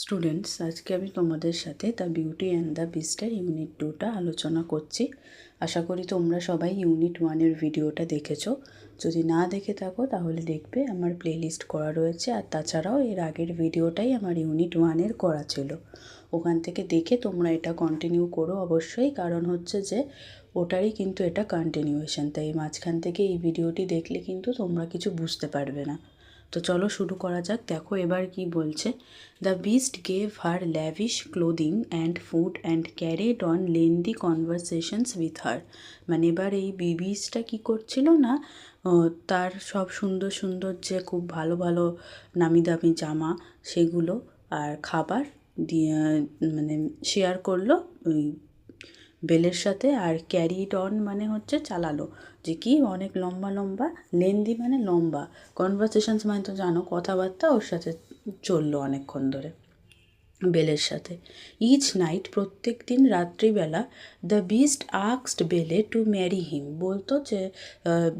Students, আজকে আমি তোমাদের সাথে দ্য বিউটি অ্যান্ড দ্য বিস্টের ইউনিট 2টা আলোচনা করছি। আশা করি তোমরা সবাই ইউনিট 1-এর ভিডিওটা দেখেছো। যদি না দেখে থাকো তাহলে দেখবে, আমার প্লেলিস্ট করা রয়েছে। আর তাছাড়াও এর আগের ভিডিওটাই আমার ইউনিট 1-এর করা ছিল, ওখান থেকে দেখে তোমরা এটা কন্টিনিউ করো অবশ্যই। কারণ হচ্ছে যে ওটারই কিন্তু এটা কন্টিনিউয়েশন, তাই মাঝখান থেকে এই ভিডিওটি দেখলে কিন্তু তোমরা কিছু বুঝতে পারবে না। তো চলো শুরু করা যাক। দেখো এবার কি বলছে। The beast gave her lavish clothing and food and carried on lengthy conversations with her. মানে এবার এই বিস্টটা কী করছিল না, তার সব সুন্দর সুন্দর যে খুব ভালো ভালো নামি দামি জামা সেগুলো আর খাবার দিয়ে মানে শেয়ার করলো ওই বেলের সাথে। আর ক্যারিড অন মানে হচ্ছে চালালো, যে কি অনেক লম্বা লম্বা, লেন্দি মানে লম্বা, কনভারসেশনস মানে তো জানো কথাবার্তা, ওর সাথে চললো অনেকক্ষণ ধরে বেলের সাথে। ইচ নাইট প্রত্যেক দিন রাত্রিবেলা the beast asked Belle to marry him, বলতো যে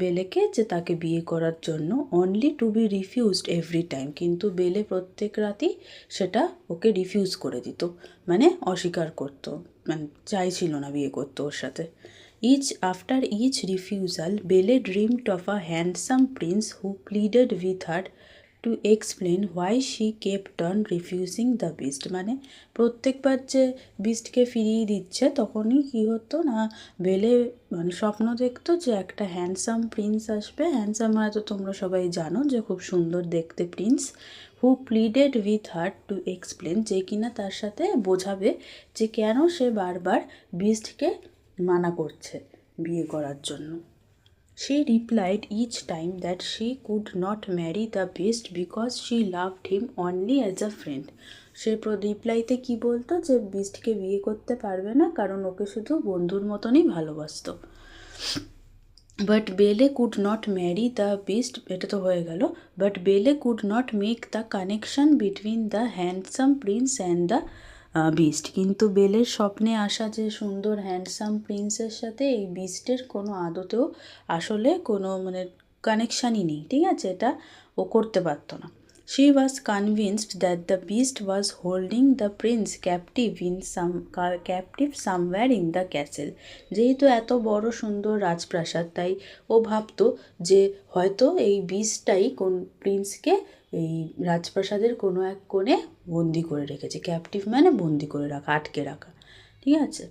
বেলেকে যে তাকে বিয়ে করার জন্য, only to be refused every time, কিন্তু বেলে প্রত্যেক রাতই সেটা ওকে রিফিউজ করে দিত, মানে অস্বীকার করতো, মানে চাইছিল না বিয়ে করতো ওর সাথে। After each refusal, Belle dreamed of a handsome prince who pleaded with her to explain why she kept on refusing the beast. মানে প্রত্যেকবার যে বিস্টকে ফিরিয়ে দিচ্ছে তখনই কী হতো না, বেলে মানে স্বপ্ন দেখতো যে একটা হ্যান্ডসাম প্রিন্স আসবে। হ্যান্ডসাম মানে তো তোমরা সবাই জানো যে খুব সুন্দর দেখতে Prince. Who pleaded with her to explain, যে কিনা তার সাথে বোঝাবে যে কেন সে বারবার বিস্টকে মানা করছে বিয়ে করার জন্য। She replied each time that she could not marry the beast because she loved him only as a friend. সে রিপ্লাইতে কি বলতো, যে বিস্টকে বিয়ে করতে পারবে না কারণ ওকে শুধু বন্ধুর মতনই ভালোবাসতো। বাট বেলে could not marry the beast, এটা তো হয়ে গেল। বাট বেলে could not make the connection between the handsome Prince and the beast, কিন্তু বেলের স্বপ্নে আসা যে সুন্দর হ্যান্ডসাম প্রিন্সের সাথে এই বিস্টের কোনো আদতেও আসলে কোনো মানে কানেকশানই নেই, ঠিক আছে, এটা ও করতে পারতো না। She was convinced that the beast was holding the prince captive somewhere in the castle. যেহেতু এত বড় সুন্দর রাজপ্রাসাদ, তাই ও ভাবতো যে হয়তো এই বিস্টটাই কোন প্রিন্সকে এই রাজপ্রাসাদের কোনো এক কোণে বন্দি করে রেখেছে। ক্যাপটিভ মানে বন্দি করে রাখা, আটকে রাখা, ঠিক আছে।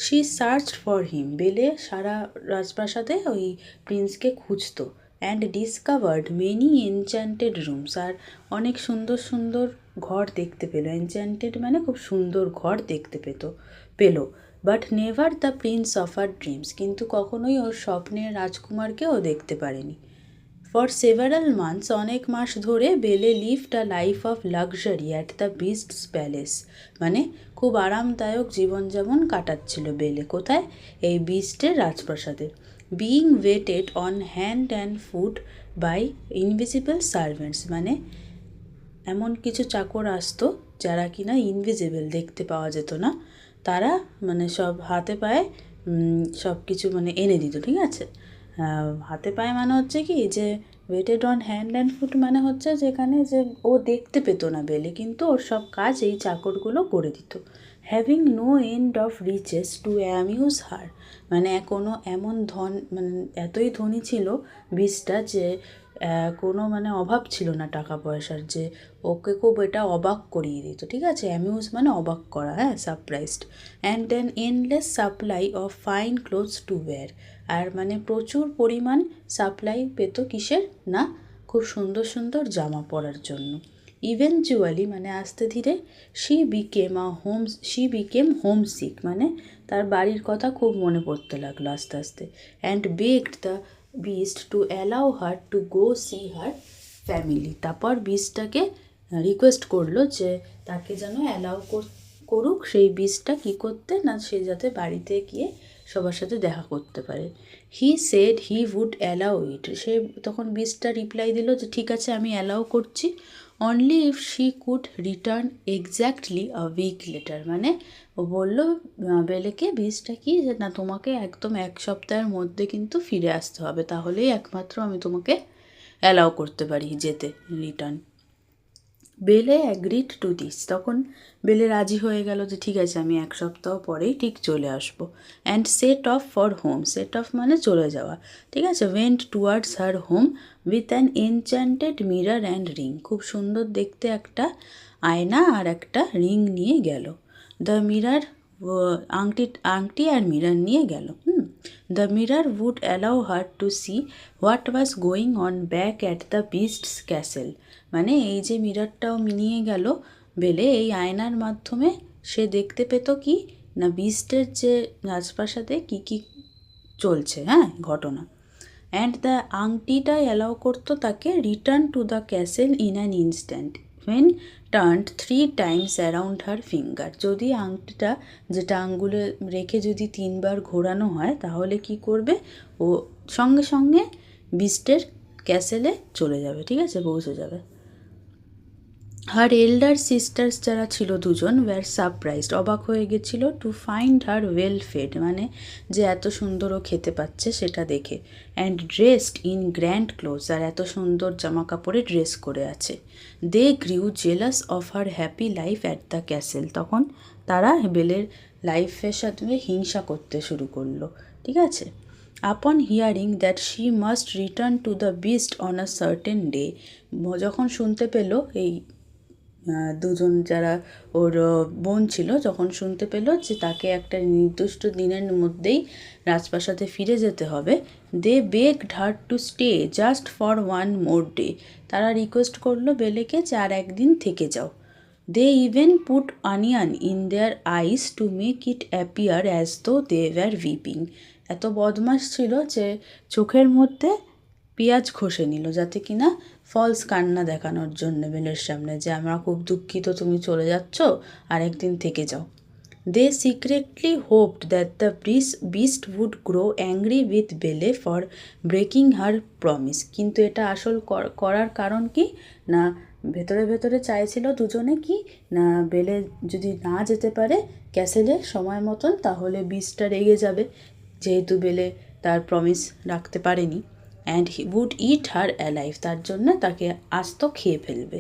শি সার্চড ফর হিম, বেলে সারা রাজপ্রাসাদে ওই প্রিন্সকে খুঁজতো। And discovered many enchanted rooms, আর অনেক সুন্দর সুন্দর ঘর দেখতে পেল। এনচ্যান্টেড মানে খুব সুন্দর ঘর দেখতে পেল। But never the prince of her dreams, কিন্তু কখনোই ওর স্বপ্নের রাজকুমারকে ও দেখতে পারেনি। ফর সেভারাল মান্থস, অনেক মাস ধরে বেলে lived a life of luxury at the beast's palace, মানে খুব আরামদায়ক জীবনযাপন কাটাচ্ছিল বেলে। কোথায়? এই বিস্টের রাজপ্রাসাদে। Being waited on hand and foot by invisible servants, মানে এমন কিছু চাকর আসতো যারা কিনা ইনভিজিবল, দেখতে পাওয়া যেত না, তারা মানে সব হাতে পায়ে সব কিছু মানে এনে দিত, ঠিক আছে। হাতে পায়ে মানে হচ্ছে কি, যে weighted on hand and foot মানে হচ্ছে যেখানে যে ও দেখতে পেতো না বেলে, কিন্তু ওর সব কাজ এই চাকরগুলো করে দিত। Having no end of riches to amuse her, মানে কোনো এমন ধন, মানে এতই ধনী ছিল বিস্টটা যে কোনো মানে অভাব ছিল না টাকা পয়সার, যে ওকে খুব এটা অবাক করিয়ে দিত, ঠিক আছে। অ্যামিউজ মানে অবাক করা, হ্যাঁ, surprised. And an endless supply of fine clothes to wear, আর মানে প্রচুর পরিমাণ সাপ্লাই পেত কিসের না, খুব সুন্দর সুন্দর জামা পরার জন্য। ইভেনচুয়ালি মানে আস্তে ধীরে শি বিকেম হোমসিক, মানে তার বাড়ির কথা খুব মনে পড়তে লাগলো আস্তে আস্তে। And begged the beast to allow her to go see her family, তারপর বিস্টটাকে রিকোয়েস্ট করলো যে তাকে যেন অ্যালাউ করুক সেই বিস্টটা কী করতে না, সে যাতে বাড়িতে গিয়ে সবার সাথে দেখা করতে পারে। He said he would allow it, সে তখন বিস্টটা রিপ্লাই দিল যে ঠিক আছে আমি অ্যালাউ করছি, only if she could return exactly a week later, মানে ও বললো বেলেকে বিস্টটা কি, যে না তোমাকে একদম এক সপ্তাহের মধ্যে কিন্তু ফিরে আসতে হবে, তাহলেই একমাত্র আমি তোমাকে অ্যালাউ করতে পারি যেতে, রিটার্ন। বেলে অ্যাগ্রিড টু দিস, তখন বেলে রাজি হয়ে গেল যে ঠিক আছে আমি 1 সপ্তাহ পরেই ঠিক চলে আসবো। And set of for home, set of মানে চলে যাওয়া, ঠিক আছে। Went towards her home with an enchanted mirror and ring, খুব সুন্দর দেখতে একটা আয়না আর একটা রিং নিয়ে গেল। দ্য মিরর, আংটি আর মিরর নিয়ে গেল। The mirror would allow her to see what was going on back at the beast's castle, মানে এই যে মিররটাও নিয়ে গেল বেলে, এই আয়নার মাধ্যমে সে দেখতে পেত কি না বিস্টের যে রাজপ্রাসাদে কী কী চলছে, হ্যাঁ, ঘটনা। অ্যান্ড দ্য আংটিটা অ্যালাউ করতো তাকে return to the castle in an instant when turned 3 times around her finger, যদি আংটিটা যেটা আঙ্গুলে রেখে যদি 3বার ঘোরানো হয় তাহলে কি করবে, ও সঙ্গে সঙ্গে বিস্টের ক্যাসেলে চলে যাবে, ঠিক আছে, পৌঁছে যাবে। হার এল্ডার সিস্টার্স যারা ছিল দুজন ওয়ার সারপ্রাইজড, অবাক হয়ে গেছিলো, to find her well fed, মানে যে এত সুন্দরও খেতে পাচ্ছে সেটা দেখে। And dressed in grand clothes, আর এত সুন্দর জামা কাপড়ে ড্রেস করে আছে। They grew jealous of her happy life at the castle, তখন তারা বেলের লাইফের সাথে হিংসা করতে শুরু করলো, ঠিক আছে। আপন hearing that she must return to the beast on a certain day, যখন শুনতে পেল এই দুজন যারা ওর বোন ছিল, যখন শুনতে পেল যে তাকে একটা নির্দিষ্ট দিনের মধ্যেই রাজপ্রাসাদে ফিরে যেতে হবে, they begged her to stay just for 1 more day, তারা রিকোয়েস্ট করলো বেলেকে যে আর একদিন থেকে যাও। They even put onion in their eyes to make it appear as though they wire whipping, এত বদমাস ছিল যে চোখের মধ্যে পেঁয়াজ ঘষে নিল যাতে কিনা ফলস কান্না দেখানোর জন্য বেলের সামনে, যে আমরা খুব দুঃখিত তুমি চলে যাচ্ছ, আর একদিন থেকে যাও। They secretly hoped that the beast would grow angry with Belle for breaking her promise, কিন্তু এটা আসল করার কারণ কি না, ভেতরে ভেতরে চাইছিল দুজনে কি না বেলে যদি না যেতে পারে ক্যাসেলে সময় মতন তাহলে বিস্টটা রেগে যাবে, যেহেতু বেলে তার প্রমিস রাখতে পারেনি। And he would eat her alive, তার জন্য তাকে আস্ত খেয়ে ফেলবে।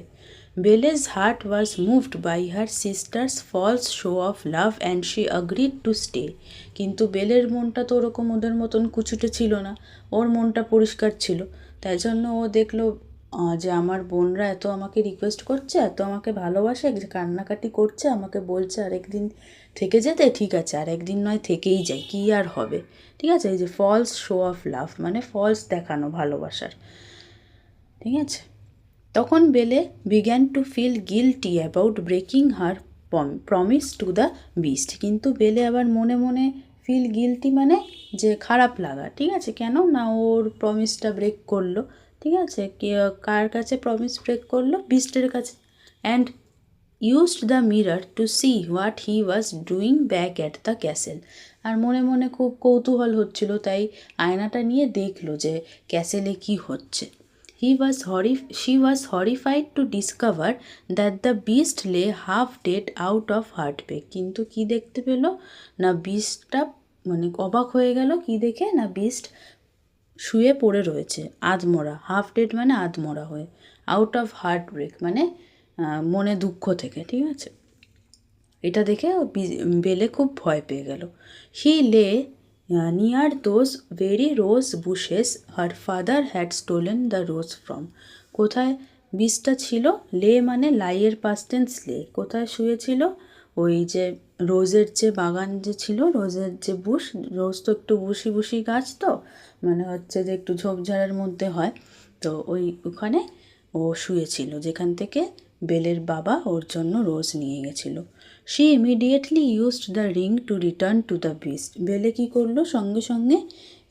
বেলে's heart was moved by her sister's false show of love and she agreed to stay, কিন্তু বেলের মনটা তো ওরকম ওদের মতন কুচুটে ছিল না, ওর মনটা পরিষ্কার ছিল, তাই জন্য ও দেখলো যে আমার বোনরা এত আমাকে রিকোয়েস্ট করছে, এত আমাকে ভালোবাসে, যে কান্নাকাটি করছে, আমাকে বলছে আরেকদিন থেকে যেতে, ঠিক আছে আর একদিন নয় থেকেই যাই, কী আর হবে, ঠিক আছে। এই যে ফলস শো অফ লাভ মানে ফলস দেখানো ভালোবাসার, ঠিক আছে। তখন Belle began to feel guilty about breaking her promise to the beast, কিন্তু বেলে আবার মনে মনে ফিল গিলটি মানে যে খারাপ লাগা, ঠিক আছে, কেন না ওর প্রমিসটা ব্রেক করলো, ঠিক আছে, কার কাছে প্রমিস ব্রেক করলো, বিস্টের কাছে। And used the mirror to see what he was doing back at the castle, আর মনে মনে খুব কৌতূহল হচ্ছিল, তাই আয়নাটা নিয়ে দেখলো যে ক্যাসেলে কি হচ্ছে। She was horrified to discover that the beast lay half dead out of heartbreak, কিন্তু কি দেখতে পেল না বিস্টটা, মানে অবাক হয়ে গেল কি দেখে না বিস্ট শুয়ে পড়ে রয়েছে আধমরা, হাফ ডেড মানে আধমরা হয়ে, আউট অফ হার্টব্রেক মানে মনে দুঃখ থেকে, ঠিক আছে। এটা দেখে বেলে খুব ভয় পেয়ে গেল। হি লে near those very rose bushes her father had stolen the rose from, কোথায় বীজটা ছিল, লে মানে লাইয়ের পাস্ট টেন্স লে, কোথায় শুয়েছিল, ওই যে রোজের যে বাগান যে ছিল, রোজের যে বুশ, রোজ তো একটু বুশি বুশি গাছ, তো মানে হচ্ছে যে একটু ঝোপঝাড়ের মধ্যে হয়, তো ওখানে ও শুয়েছিল, যেখান থেকে বেলের বাবা ওর জন্য রোজ নিয়ে গেছিল। She immediately used the ring to return to the beast, বেলে কী করলো, সঙ্গে সঙ্গে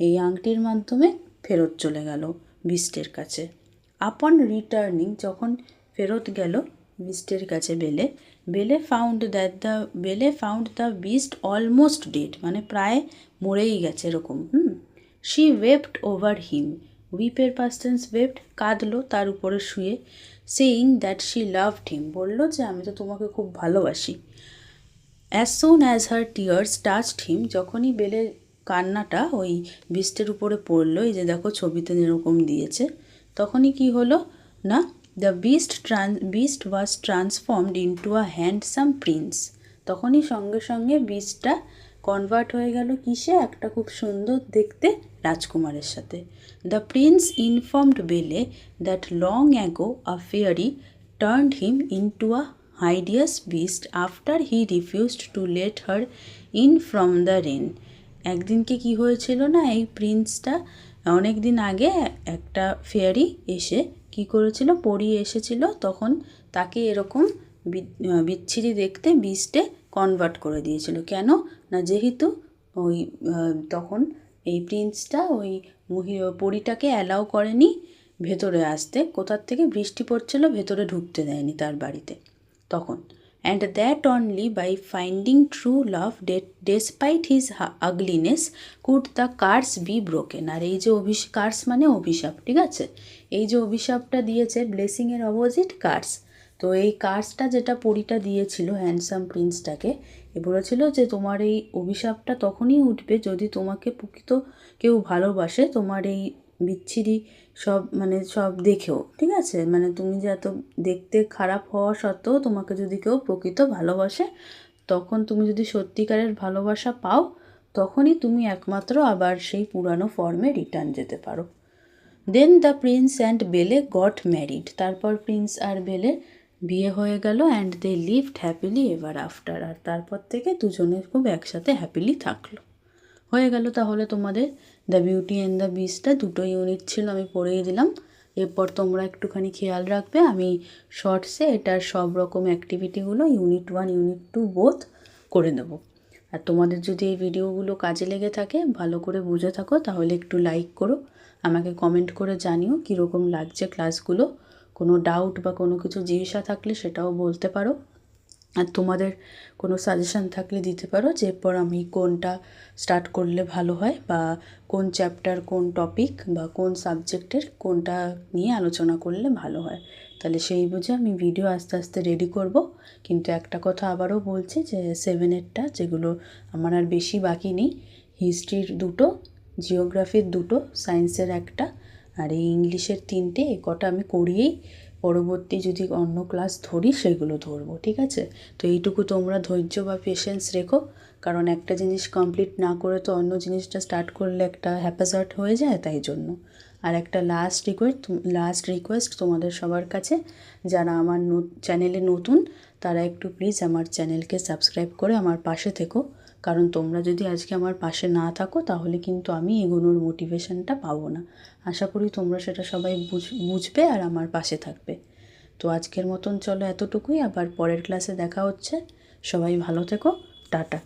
এই আংটির মাধ্যমে ফেরত চলে গেল বিস্টের কাছে। আপন রিটার্নিং, যখন ফেরত গেল বিস্টের কাছে Belle found the beast almost dead, মানে প্রায় মরেই গেছে এরকম। শি ওয়েপ্ট ওভার হিম, উইপের পাস্ট টেন্স ওয়েপ্ট, কাঁদলো তার উপরে শুয়ে। Saying that she loved him, বললো যে আমি তো তোমাকে খুব ভালোবাসি। As soon as her tears touched him, যখনই বেলের কান্নাটা ওই বিস্টের উপরে পড়লো, এই যে দেখো ছবিতে যেরকম দিয়েছে, তখনই কি হলো না the beast was transformed into a handsome Prince. তখনই সঙ্গে সঙ্গে বিস্টটা কনভার্ট হয়ে গেল কিসে? একটা খুব সুন্দর দেখতে রাজকুমারের সাথে। দ্য প্রিন্স ইনফর্মড বেলে that long ago a fairy turned him into a hideous beast after he refused to let her in from the rain. একদিনকে কি হয়েছিল না, এই প্রিন্সটা অনেক দিন আগে একটা ফেয়ারি এসে কি করেছিল, পরী এসেছিল, তখন তাকে এরকম বিচ্ছিরি দেখতে বিস্টে কনভার্ট করে দিয়েছিল। কেন না, যেহেতু ওই তখন এই প্রিন্সটা ওই পরীটাকে অ্যালাউ করেনি ভেতরে আসতে। কোথার থেকে বৃষ্টি পড়ছিল, ভেতরে ঢুকতে দেয়নি তার বাড়িতে তখন। And that only by finding true love despite his ugliness could the curse be broken. আর এই যে কার্স মানে অভিশাপ, ঠিক আছে, এই যে অভিশাপটা দিয়েছে ব্লেসিংয়ের অপোজিট কার্স। তো এই কার্সটা যেটা পরীটা দিয়েছিল হ্যান্ডসাম প্রিন্সটাকে, বলেছিল যে তোমার এই অভিশাপটা তখনই উঠবে যদি তোমাকে প্রকৃত কেউ ভালোবাসে, তোমার এই বিচ্ছিরি সব দেখেও, ঠিক আছে, তুমি যে এত দেখতে খারাপ হওয়া সত্ত্বেও তোমাকে যদি কেউ প্রকৃত ভালোবাসে, তখন তুমি যদি সত্যিকারের ভালোবাসা পাও, তখনই তুমি একমাত্র আবার সেই পুরানো ফর্মে রিটার্ন যেতে পারো। Then the prince and Belle got married. তারপর প্রিন্স আর বেলের বিয়ে হয়ে গেল। And they lived happily ever after. আর তারপর থেকে দুজনে খুব একসাথে হ্যাপিলি থাকলো। হয়ে গেল তাহলে তোমাদের দ্য বিউটি অ্যান্ড দ্য বিস্টটা। 2 ইউনিট ছিল, আমি পড়িয়ে দিলাম। এরপর তোমরা একটুখানি খেয়াল রাখবে, আমি শর্টসে এটার সব রকম অ্যাক্টিভিটিগুলো ইউনিট 1 ইউনিট 2 বোথ করে দেবো। আর তোমাদের যদি এই ভিডিওগুলো কাজে লেগে থাকে, ভালো করে বুঝে থাকো, তাহলে একটু লাইক করো, আমাকে কমেন্ট করে জানিও কীরকম লাগছে ক্লাসগুলো। কোনো ডাউট বা কোনো কিছু জিজ্ঞাসা থাকলে সেটাও বলতে পারো। আর তোমাদের কোনো সাজেশান থাকলে দিতে পারো যে এরপর আমি কোনটা স্টার্ট করলে ভালো হয়, বা কোন চ্যাপ্টার, কোন টপিক বা কোন সাবজেক্টের কোনটা নিয়ে আলোচনা করলে ভালো হয়। তাহলে সেই বুঝে আমি ভিডিও আস্তে আস্তে রেডি করব। কিন্তু একটা কথা আবারও বলছি যে 7-এরটা যেগুলো আমার আর বেশি বাকি নেই, হিস্ট্রির 2, জিওগ্রাফির 2, সায়েন্সের 1, আর এই ইংলিশের 3টে, এ কটা আমি করিয়েই পরবর্তী যদি অন্য ক্লাস ধরি সেগুলো ধরবো, ঠিক আছে। তো এইটুকু তোমরা ধৈর্য বা পেশেন্স রেখো, কারণ একটা জিনিস কমপ্লিট না করে তো অন্য জিনিসটা স্টার্ট করলে একটা হ্যাপাজার্ট হয়ে যায়, তাই জন্য। আর একটা লাস্ট রিকোয়েস্ট তোমাদের সবার কাছে, যারা আমার চ্যানেলে নতুন তারা একটু প্লিজ আমার চ্যানেলকে সাবস্ক্রাইব করে আমার পাশে থেকো, কারণ তোমরা যদি আজকে আমার পাশে না থাকো তাহলে কিন্তু আমি এগোনোর মোটিভেশনটা পাবো না। আশা করি তোমরা সেটা সবাই বুঝবে আর আমার পাশে থাকবে। তো আজকের মতন চলো এতটুকুই, আবার পরের ক্লাসে দেখা হচ্ছে। সবাই ভালো থেকো, টাটা।